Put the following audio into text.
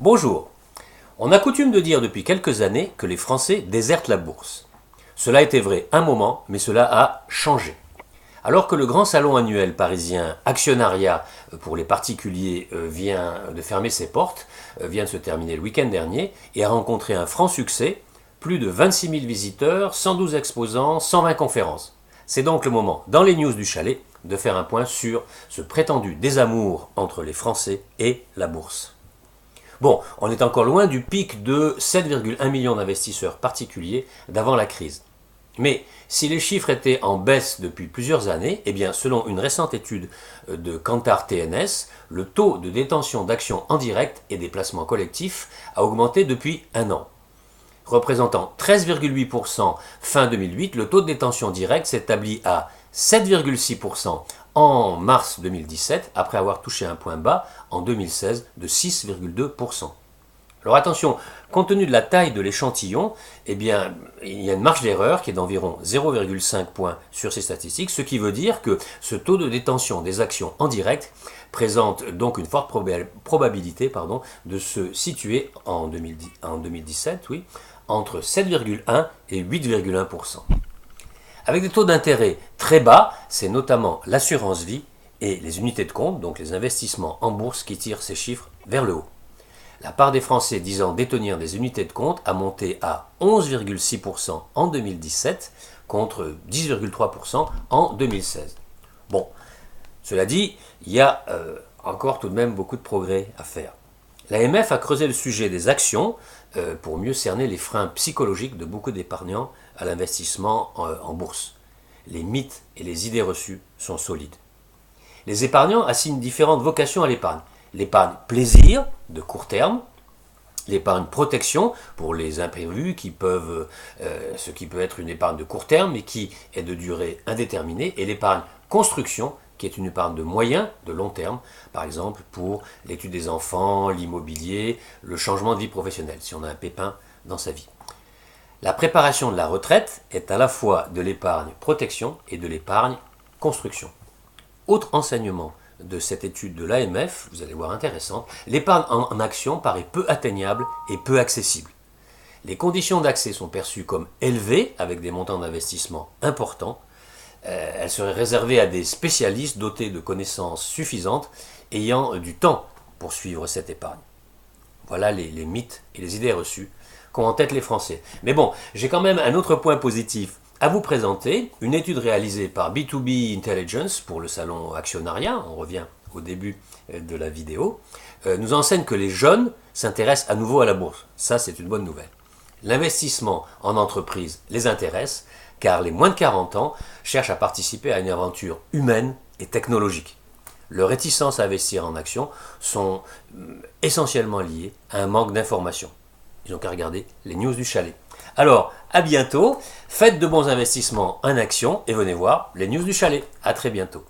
Bonjour. On a coutume de dire depuis quelques années que les Français désertent la bourse. Cela était vrai un moment, mais cela a changé. Alors que le grand salon annuel parisien Actionnariat pour les particuliers vient de fermer ses portes, vient de se terminer le week-end dernier et a rencontré un franc succès, plus de 26 000 visiteurs, 112 exposants, 120 conférences. C'est donc le moment, dans les news du chalet, de faire un point sur ce prétendu désamour entre les Français et la bourse. Bon, on est encore loin du pic de 7,1 millions d'investisseurs particuliers d'avant la crise. Mais si les chiffres étaient en baisse depuis plusieurs années, eh bien, selon une récente étude de Kantar TNS, le taux de détention d'actions en direct et des placements collectifs a augmenté depuis un an. Représentant 13,8% fin 2008, le taux de détention directe s'établit à 7,6% en mars 2017, après avoir touché un point bas en 2016 de 6,2%. Alors attention, compte tenu de la taille de l'échantillon, eh bien, il y a une marge d'erreur qui est d'environ 0,5 points sur ces statistiques, ce qui veut dire que ce taux de détention des actions en direct présente donc une forte probabilité de se situer en 2017 entre 7,1 et 8,1%. Avec des taux d'intérêt très bas, c'est notamment l'assurance vie et les unités de compte, donc les investissements en bourse, qui tirent ces chiffres vers le haut. La part des Français disant détenir des unités de compte a monté à 11,6% en 2017 contre 10,3% en 2016. Bon, cela dit, il y a encore tout de même beaucoup de progrès à faire. L'AMF a creusé le sujet des actions pour mieux cerner les freins psychologiques de beaucoup d'épargnants à l'investissement en bourse. Les mythes et les idées reçues sont solides. Les épargnants assignent différentes vocations à l'épargne. L'épargne plaisir, de court terme, l'épargne protection, pour les imprévus, ce qui peut être une épargne de court terme, mais qui est de durée indéterminée, et l'épargne construction, qui est une épargne de moyen, de long terme, par exemple pour l'étude des enfants, l'immobilier, le changement de vie professionnelle, si on a un pépin dans sa vie. La préparation de la retraite est à la fois de l'épargne protection et de l'épargne construction. Autre enseignement de cette étude de l'AMF, vous allez voir intéressant, l'épargne en action paraît peu atteignable et peu accessible. Les conditions d'accès sont perçues comme élevées, avec des montants d'investissement importants. Elle serait réservée à des spécialistes dotés de connaissances suffisantes, ayant du temps pour suivre cette épargne. Voilà les mythes et les idées reçues qu'ont en tête les Français. Mais bon, j'ai quand même un autre point positif à vous présenter, une étude réalisée par B2B Intelligence pour le salon Actionnariat, on revient au début de la vidéo, nous enseigne que les jeunes s'intéressent à nouveau à la bourse. Ça, c'est une bonne nouvelle. L'investissement en entreprise les intéresse, car les moins de 40 ans cherchent à participer à une aventure humaine et technologique. Leurs réticences à investir en actions sont essentiellement liées à un manque d'informations. Ils n'ont qu'à regarder les news du chalet. Alors, à bientôt, faites de bons investissements en actions et venez voir les news du chalet. À très bientôt.